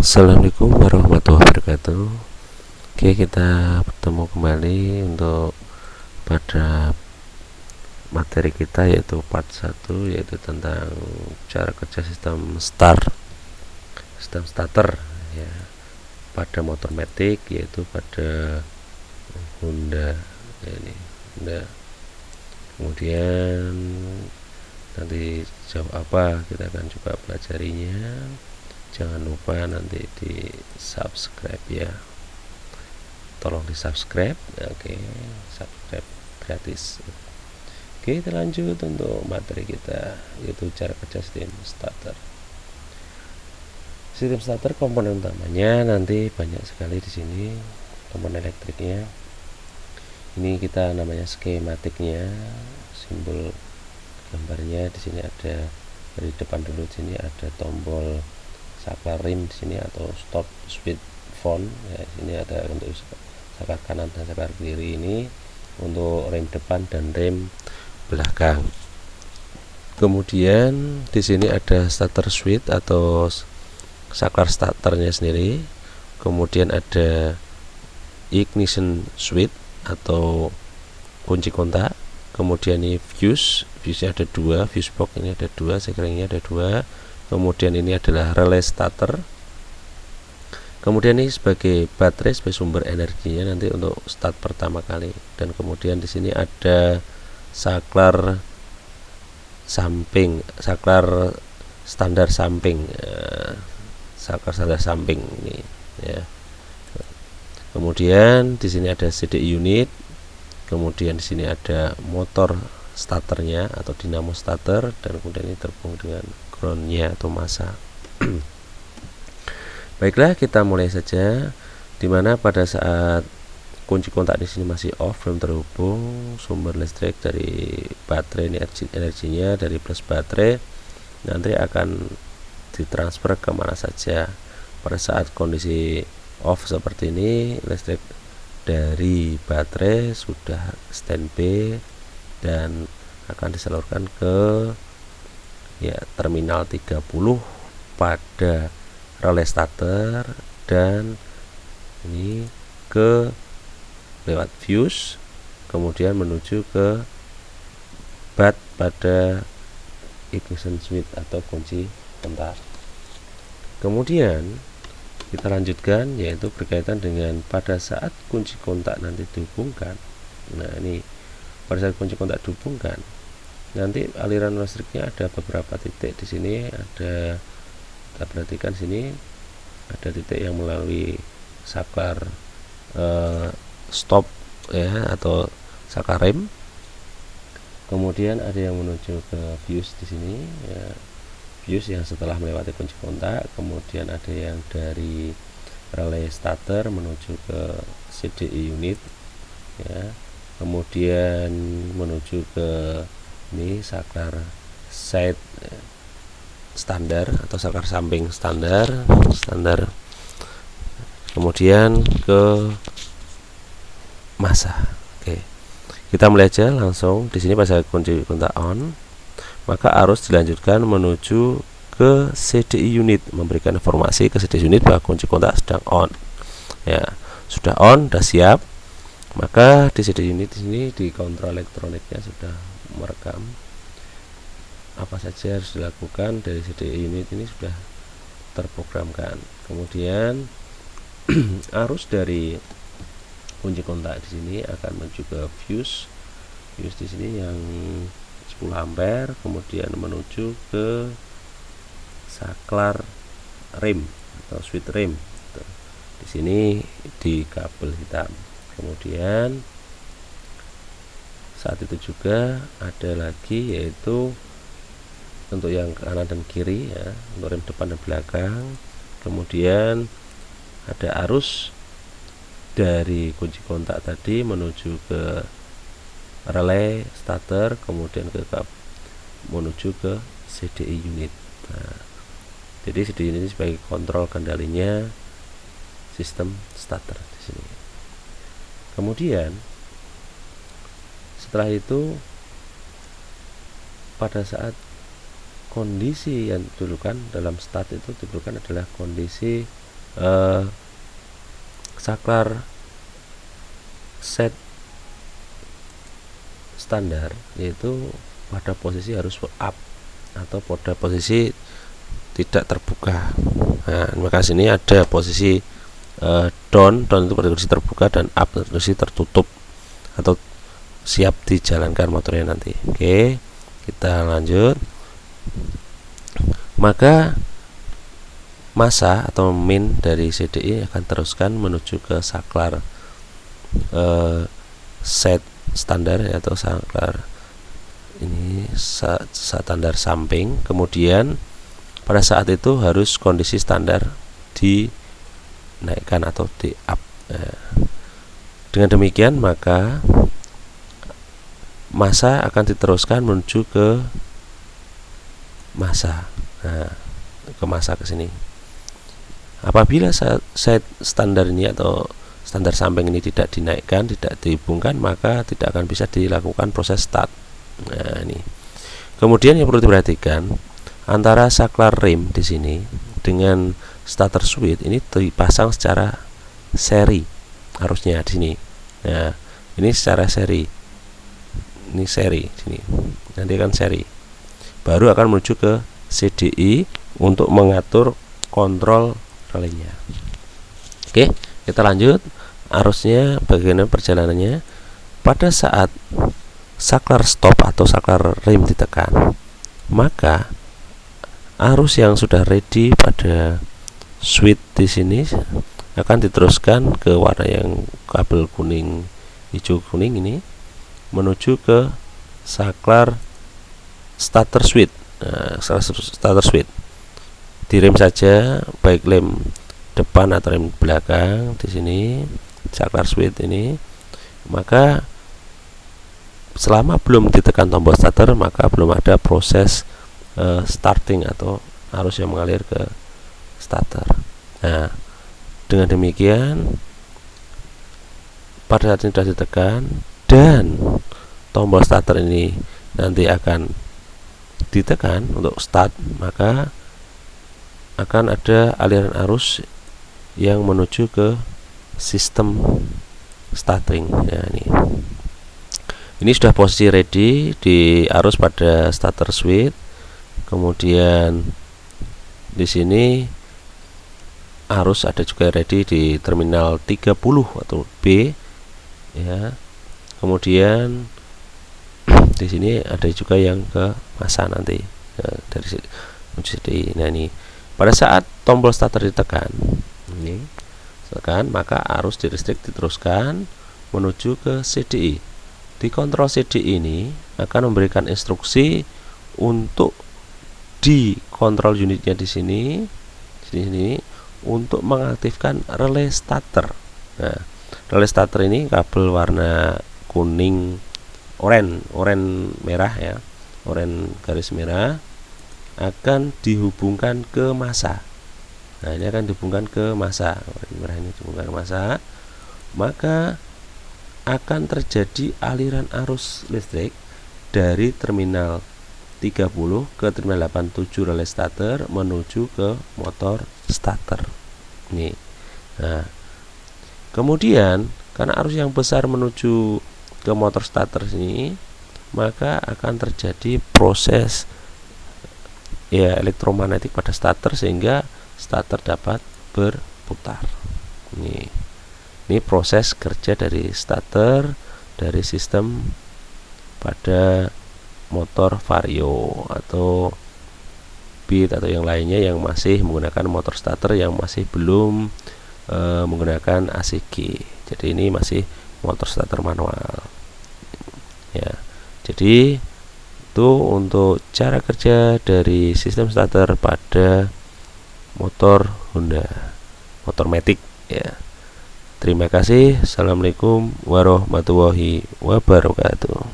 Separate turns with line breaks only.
Assalamualaikum warahmatullahi wabarakatuh. Oke, kita bertemu kembali untuk pada materi kita, yaitu part 1, yaitu tentang cara kerja sistem starter ya, pada motor matic, yaitu pada Honda ya, ini Honda. Kemudian nanti jauh apa kita akan coba pelajarinya. Jangan lupa nanti di subscribe ya, tolong di subscribe. Oke, subscribe gratis. Oke, kita lanjut untuk materi kita, yaitu cara kerja sistem starter. Sistem starter, komponen utamanya nanti banyak sekali di sini, komponen elektriknya. Ini kita namanya skematiknya, simbol gambarnya di sini ada. Dari depan dulu, di sini ada tombol saklar rem di sini atau stop switch phone ya. Sini ada untuk saklar kanan dan saklar kiri, ini untuk rem depan dan rem belakang. Kemudian di sini ada starter switch atau saklar starternya sendiri. Kemudian ada ignition switch atau kunci kontak. Kemudian ini fuse-nya ada dua, fuse box ini ada dua, sekringnya ada dua. Kemudian ini adalah relay starter. Kemudian ini sebagai baterai, sebagai sumber energinya nanti untuk start pertama kali. Dan kemudian di sini ada saklar samping, saklar standar samping, saklar standar samping ini ya. Kemudian di sini ada CDI unit. Kemudian di sini ada motor starternya atau dinamo starter, dan kemudian ini terhubung dengan groundnya atau massa. Baiklah, kita mulai saja. Dimana pada saat kunci kontak di sini masih off, belum terhubung sumber listrik dari baterai, ini energinya dari plus baterai nanti akan ditransfer kemana saja. Pada saat kondisi off seperti ini, listrik dari baterai sudah standby dan akan disalurkan ke ya terminal 30 pada relay starter, dan ini ke lewat fuse, kemudian menuju ke bat pada ignition switch atau kunci kontak. Kemudian kita lanjutkan, yaitu berkaitan dengan pada saat kunci kontak nanti dihubungkan. Nah, ini pada saat kunci kontak dihubungkan, nanti aliran listriknya ada beberapa titik di sini. Ada, kita perhatikan sini ada titik yang melalui saklar stop ya atau saklar rem. Kemudian ada yang menuju ke fuse di sini ya, fuse yang setelah melewati kunci kontak. Kemudian ada yang dari relay starter menuju ke CDI unit ya. Kemudian menuju ke ini saklar side standar atau saklar samping standar. Kemudian ke massa. Oke, kita mulai aja langsung. Di sini pada kunci kontak on, maka arus dilanjutkan menuju ke CDI unit, memberikan informasi ke CDI unit bahwa kunci kontak sedang on ya, sudah on, sudah siap. Maka di CDI unit ini di kontrol elektroniknya sudah merekam apa saja harus dilakukan. Dari CDI unit ini sudah terprogramkan. Kemudian arus dari kunci kontak di sini akan menuju ke fuse di sini yang 10 ampere, kemudian menuju ke saklar rem atau switch rem. Di sini di kabel hitam. Kemudian saat itu juga ada lagi, yaitu untuk yang kanan dan kiri ya, untuk rem depan dan belakang. Kemudian ada arus dari kunci kontak tadi menuju ke relay starter, kemudian menuju ke CDI unit. Nah, jadi CDI unit ini sebagai kontrol kendalinya sistem starter di sini. Kemudian setelah itu, pada saat kondisi yang didulukan dalam start itu didulukan adalah kondisi saklar set standar, yaitu pada posisi harus up atau pada posisi tidak terbuka. Nah, maka sini ada posisi down itu pada posisi terbuka, dan up pada posisi tertutup atau siap dijalankan motornya nanti. Oke, kita lanjut. Maka massa atau min dari CDI akan teruskan menuju ke saklar set standar atau saklar ini standar samping. Kemudian pada saat itu harus kondisi standar dinaikkan atau di up. Dengan demikian maka massa akan diteruskan menuju ke massa. Ke massa ke sini. Apabila set standar ini atau standar samping ini tidak dinaikkan, tidak dihubungkan, maka tidak akan bisa dilakukan proses start. Nah, ini. Kemudian yang perlu diperhatikan, antara saklar rem di sini dengan starter switch ini dipasang secara seri, harusnya di sini. Nah, ini secara seri. Ini seri sini. Nanti akan seri. Baru akan menuju ke CDI untuk mengatur kontrol relaynya. Oke, kita lanjut. Arusnya bagaimana perjalanannya? Pada saat saklar stop atau saklar rem ditekan, maka arus yang sudah ready pada switch di sini akan diteruskan ke warna yang kabel kuning, hijau kuning ini menuju ke saklar starter switch. Nah, starter switch direm saja, baik rem depan atau rem belakang di sini saklar switch ini. Maka selama belum ditekan tombol starter, maka belum ada proses starting atau arus yang mengalir ke starter. Nah, dengan demikian pada saat ini sudah ditekan dan tombol starter ini nanti akan ditekan untuk start, maka akan ada aliran arus yang menuju ke sistem starting. Ya, ini sudah posisi ready di arus pada starter switch. Kemudian di sini arus ada juga ready di terminal 30 atau B, ya. Kemudian di sini ada juga yang ke massa nanti, ya, dari CDI. Nah, ini pada saat tombol starter ditekan, maka arus di listrik diteruskan menuju ke CDI. Di kontrol CDI ini akan memberikan instruksi untuk di kontrol unitnya di sini untuk mengaktifkan relay starter. Nah, relay starter ini kabel warna kuning, oranye merah, ya, oranye garis merah, akan dihubungkan ke massa. Nah, ini akan dihubungkan ke massa. Merah ini dihubungkan ke massa. Maka akan terjadi aliran arus listrik dari terminal 30 ke terminal 87 relay starter menuju ke motor starter. Nih. Nah, kemudian karena arus yang besar menuju ke motor starter ini, maka akan terjadi proses elektromagnetik pada starter sehingga starter dapat berputar. Ini proses kerja dari starter dari sistem pada motor vario atau beat atau yang lainnya yang masih menggunakan motor starter yang masih belum menggunakan ACG. Jadi ini masih motor starter manual. Ya. Jadi itu untuk cara kerja dari sistem starter pada motor Honda, motor Matic, ya. Terima kasih. Assalamualaikum warahmatullahi wabarakatuh.